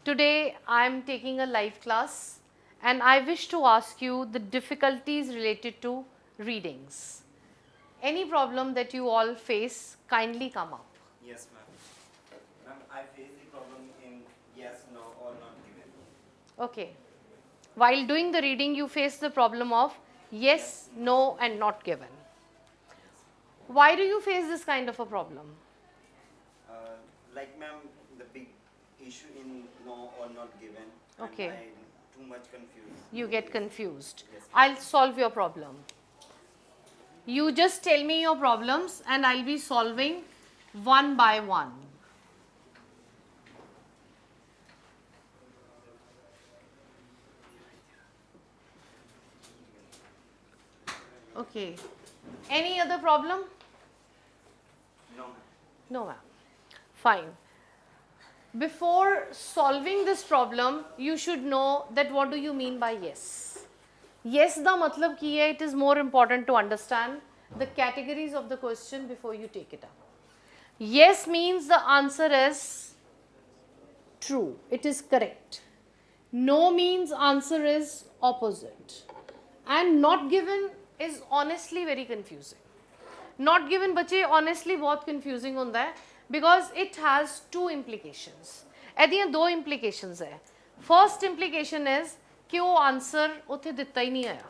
Today I am taking a live class and I wish to ask you the difficulties related to readings. Any problem that you all face, kindly come up. Yes, ma'am. Ma'am, I face the problem in yes, no, or not given. Okay. While doing the reading, you face the problem of yes, no, and not given. Why do you face this kind of a problem? Like, ma'am, the big issue in no or not given. Okay. And I'm too much confused. You get confused. Yes. I'll solve your problem. You just tell me your problems and I'll be solving one by one. Okay. Any other problem? No, ma'am. No, ma'am. Fine. Before solving this problem, you should know that what do you mean by yes. Yes da matlab ki hai, it is more important to understand the categories of the question before you take it up. Yes means the answer is true, it is correct. No means answer is opposite. And not given is honestly very confusing. Not given बच्चे honestly बहुत confusing होता है because it has two implications. ਇਹਦੀਆਂ दो implications है. First implication is कि वो answer ਉੱਥੇ ਦਿੱਤਾ ही नहीं आया.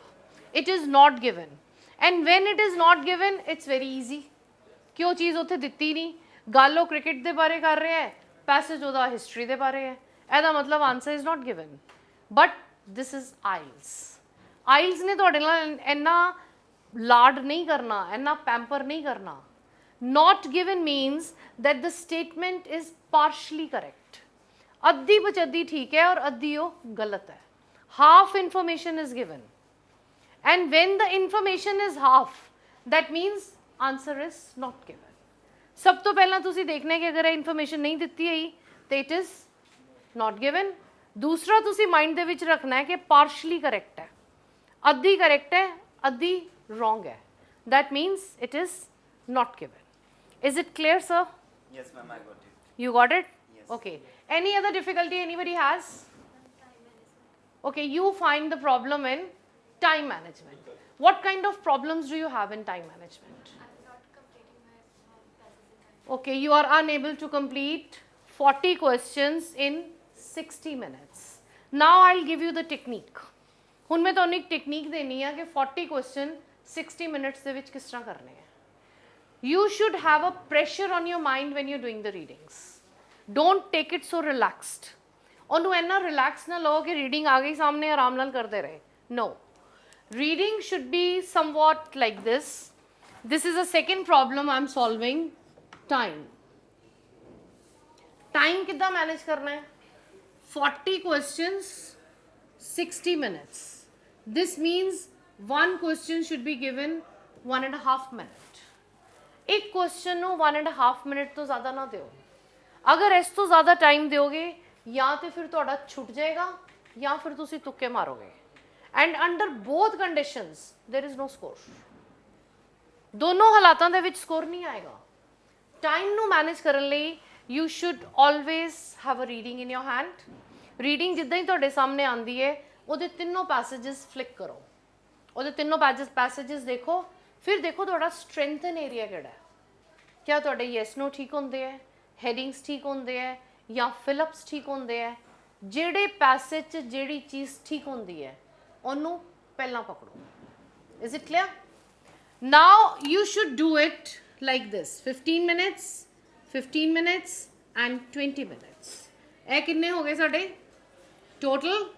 It is not given. And when it is not given, it's very easy. कि वो चीज़ ਉੱਥੇ ਦਿੱਤੀ नहीं. ਗੱਲ ਉਹ cricket ਦੇ ਬਾਰੇ ਕਰ ਰਿਹਾ ਹੈ, passage ਉਹਦਾ history ਦੇ ਬਾਰੇ ਹੈ. ਇਹਦਾ ਮਤਲਬ answer is not given. But this is IELTS. IELTS ਨੇ ਤੁਹਾਡੇ ਨਾਲ ਇੰਨਾ ਲਾਡ ਨਹੀਂ ਕਰਨਾ, ਇੰਨਾ ਪੈਂਪਰ ਨਹੀਂ ਕਰਨਾ. Not given means that the statement is partially correct. ਅੱਧੀ ਬਚੱਧੀ ਠੀਕ ਹੈ ਔਰ ਅੱਧੀ ਉਹ ਗਲਤ ਹੈ. Half information is given. And when the information is half, that means answer is not given. ਸਭ ਤੋਂ ਪਹਿਲਾਂ ਤੁਸੀਂ ਦੇਖਣਾ ਹੈ ਕਿ ਅਗਰ ਇਹ ਇਨਫੋਰਮੇਸ਼ਨ ਨਹੀਂ ਦਿੱਤੀ ਹੋਈ ਤੇ it is not given. ਦੂਸਰਾ ਤੁਸੀਂ ਮਾਈਂਡ ਦੇ ਵਿੱਚ ਰੱਖਣਾ ਹੈ ਕਿ ਪਾਰਸ਼ਲੀ ਕਰੈਕਟ ਹੈ, ਅੱਧੀ ਕਰੈਕਟ ਹੈ, ਅੱਧੀ wrong hai. That means it is not given. Is it clear, sir? Yes, ma'am, I got it. You got it? Yes. Okay. Any other difficulty anybody has? Okay, you find the problem in time management. What kind of problems do you have in time management? I'm not completing my classes in time. Okay, you are unable to complete 40 questions in 60 minutes. Now I'll give you the technique. ਹੁਣ ਮੈਂ ਤੁਹਾਨੂੰ ਇੱਕ technique ਦੇਣੀ ਆ ਕਿ 40 question 60 minutes ਦੇ ਵਿੱਚ ਕਿਸ ਤਰ੍ਹਾਂ ਕਰਨੇ ਆ. You should have a pressure on your mind when you're doing the readings. Don't take it so relaxed. ਉਹਨੂੰ ਇੰਨਾ ਰਿਲੈਕਸ ਨਾ ਲਓ ਕਿ ਰੀਡਿੰਗ ਆ ਗਈ ਸਾਹਮਣੇ ਆਰਾਮ ਨਾਲ ਕਰਦੇ ਰਹੇ. No. Reading should be somewhat like this. This is a second problem I'm solving. Time. Time ਕਿੱਦਾਂ ਮੈਨੇਜ ਕਰਨਾ ਹੈ? 40 questions, 60 minutes. This means one question should be given 1.5 minute. एक क्वेश्चन ਨੂੰ 1.5 मिनट ਤੋਂ ਜ਼ਿਆਦਾ ਨਾ ਦਿਓ. ਅਗਰ ਇਸ ਤੋਂ ਜ਼ਿਆਦਾ ਟਾਈਮ ਦਿਓਗੇ ਜਾਂ ਤੇ ਫਿਰ ਤੁਹਾਡਾ ਛੁੱਟ ਜਾਏਗਾ ਜਾਂ ਫਿਰ ਤੁਸੀਂ ਤੁੱਕੇ ਮਾਰੋਗੇ. And under both conditions there is no score. ਦੋਨੋਂ ਹਾਲਾਤਾਂ ਦੇ ਵਿੱਚ ਸਕੋਰ ਨਹੀਂ ਆਏਗਾ. ਟਾਈਮ ਨੂੰ ਮੈਨੇਜ ਕਰਨ ਲਈ you should always have a reading in your hand. Reading ਜਿੱਦਾਂ ਹੀ ਤੁਹਾਡੇ ਸਾਹਮਣੇ ਆਉਂਦੀ ਹੈ ਉਹਦੇ ਤਿੰਨੋਂ ਪੈਸੇजेस ਫਲਿਕ ਕਰੋ, ਉਹਦੇ ਤਿੰਨੋਂ ਪੈਸੇजेस ਦੇਖੋ, ਫਿਰ ਦੇਖੋ ਤੁਹਾਡਾ ਸਟਰੈਂਥਨ ਏਰੀਆ ਕਿਹੜਾ ਹੈ. क्या ਤੁਹਾਡੇ ਯੈਸ ਨੋ ਠੀਕ ਹੁੰਦੇ ਹੈ, ਹੈਡਿੰਗਸ ਠੀਕ ਹੁੰਦੇ ਹੈ ਜਾਂ ਫਿਲਅਪਸ ਠੀਕ ਹੁੰਦੇ ਹੈ. ਜਿਹੜੇ ਪੈਸੇਜ 'ਚ ਜਿਹੜੀ ਚੀਜ਼ ਠੀਕ ਹੁੰਦੀ ਹੈ ਉਹਨੂੰ ਪਹਿਲਾਂ ਪਕੜੋ. Is it clear? Now you should do it like this. 15 minutes 15 minutes and 20 minutes. ਇਹ ਕਿੰਨੇ ਹੋ ਗਏ ਸਾਡੇ ਟੋਟਲ?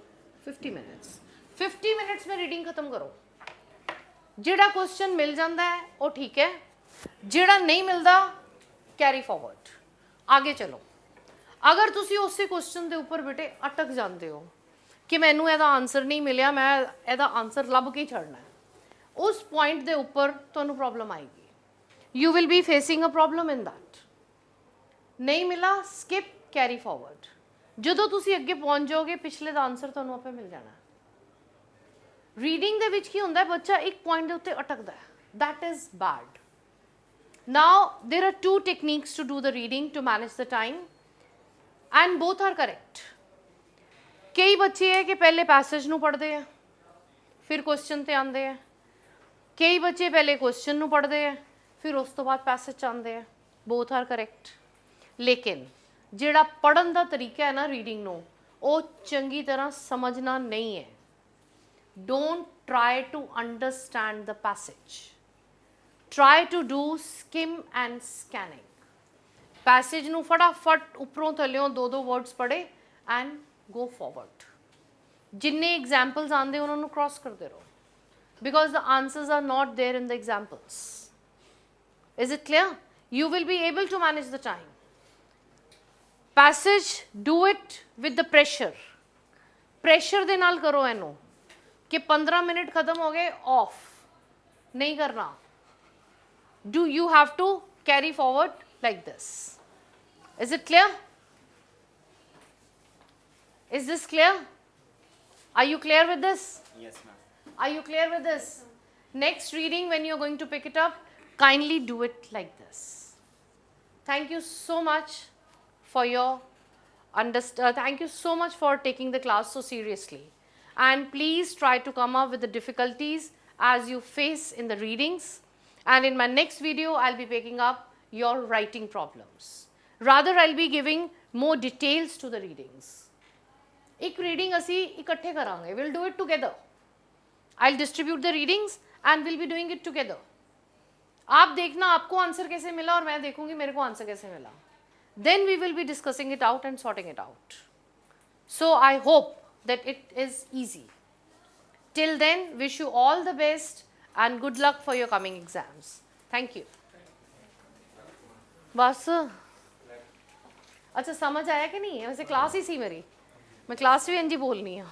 50 ਮਿੰਟਸ. 50 ਮਿੰਟਸ में रीडिंग खत्म करो. ਜਿਹੜਾ क्वेश्चन मिल ਜਾਂਦਾ ਹੈ ਉਹ ਠੀਕ ਹੈ, ਜਿਹੜਾ ਨਹੀਂ ਮਿਲਦਾ कैरी फॉरवर्ड, आगे चलो. अगर ਤੁਸੀਂ ਉਸੇ क्वेश्चन ਦੇ ਉੱਪਰ ਬੇਟੇ ਅਟਕ ਜਾਂਦੇ ਹੋ ਕਿ ਮੈਨੂੰ ਇਹਦਾ ਆਨਸਰ ਨਹੀਂ ਮਿਲਿਆ, ਮੈਂ ਇਹਦਾ ਆਨਸਰ ਲੱਭ ਕੇ ਛੱਡਣਾ ਹੈ, ਉਸ ਪੁਆਇੰਟ ਦੇ ਉੱਪਰ ਤੁਹਾਨੂੰ ਪ੍ਰੋਬਲਮ ਆਏਗੀ. You will be facing a problem in that. ਨਹੀਂ ਮਿਲਾ, ਸਕਿਪ, कैरी फॉरवर्ड. ਜਦੋਂ ਤੁਸੀਂ ਅੱਗੇ ਪਹੁੰਚ ਜਾਓਗੇ ਪਿਛਲੇ ਦਾ ਆਨਸਰ ਤੁਹਾਨੂੰ ਆਪੇ ਮਿਲ ਜਾਣਾ. ਰੀਡਿੰਗ ਦੇ ਵਿੱਚ ਕੀ ਹੁੰਦਾ ਹੈ, ਬੱਚਾ ਇੱਕ ਪੁਆਇੰਟ ਦੇ ਉੱਤੇ ਅਟਕਦਾ ਹੈ. That is bad. Now there are 2 techniques to do the reading to manage the time and both are correct. ਕਈ ਬੱਚੇ ਹੈ ਕਿ ਪਹਿਲੇ ਪੈਸੇਜ ਨੂੰ ਪੜ੍ਹਦੇ ਆ ਫਿਰ ਕੁਐਸਚਨ ਤੇ ਆਉਂਦੇ ਆ, ਕਈ ਬੱਚੇ ਪਹਿਲੇ ਕੁਐਸਚਨ ਨੂੰ ਪੜ੍ਹਦੇ ਆ ਫਿਰ ਉਸ ਤੋਂ ਬਾਅਦ ਪੈਸੇਜ 'ਚ ਆਉਂਦੇ ਆ, ਬੋਥ ਆਰ ਕਰੈਕਟ। ਲੇਕਿਨ ਜਿਹੜਾ ਪੜ੍ਹਨ ਦਾ ਤਰੀਕਾ ਹੈ ਨਾ ਰੀਡਿੰਗ ਨੂੰ, ਉਹ ਚੰਗੀ ਤਰ੍ਹਾਂ ਸਮਝਣਾ ਨਹੀਂ ਹੈ। Don't try to understand the passage. Try to do skim and scanning. Passage ਨੂੰ ਫਟਾਫਟ ਉੱਪਰੋਂ ਥੱਲਿਓਂ ਦੋ words ਪੜ੍ਹੇ and go forward. ਜਿੰਨੇ examples ਆਉਂਦੇ ਉਹਨਾਂ ਨੂੰ cross ਕਰਦੇ ਰਹੋ, because the answers are not there in the examples. Is it clear? You will be able to manage the time. Passage, do it with the pressure. Pressure ਦੇ ਨਾਲ ਕਰੋ ਇਹਨੂੰ कि 15 मिनट खत्म हो गए, ऑफ नहीं करना। Do you have to carry forward like this? Is it clear? Is this clear? Are you clear with this? Yes, ma'am. Are you clear with this? Next reading, when you're going to pick it up, kindly do it like this. Thank you so much for your thank you so much for taking the class so seriously. And please try to come up with the difficulties as you face in the readings. And in my next video, I'll be picking up your writing problems. Rather, I'll be giving more details to the readings. एक reading असी इकट्ठे करांगे. We'll do it together. I'll distribute the readings and we'll be doing it together. आप देखना आपको answer कैसे मिला और मैं देखूंगी मेरे को आंसर कैसे मिला. Then we will be discussing it out and sorting it out. So I hope that it is easy. Till then, wish you all the best and good luck for your coming exams. Thank you. बस अच्छा समझ आया कि नहीं? वैसे class ही सी मेरी, मैं class भी इंजी बोलनी है.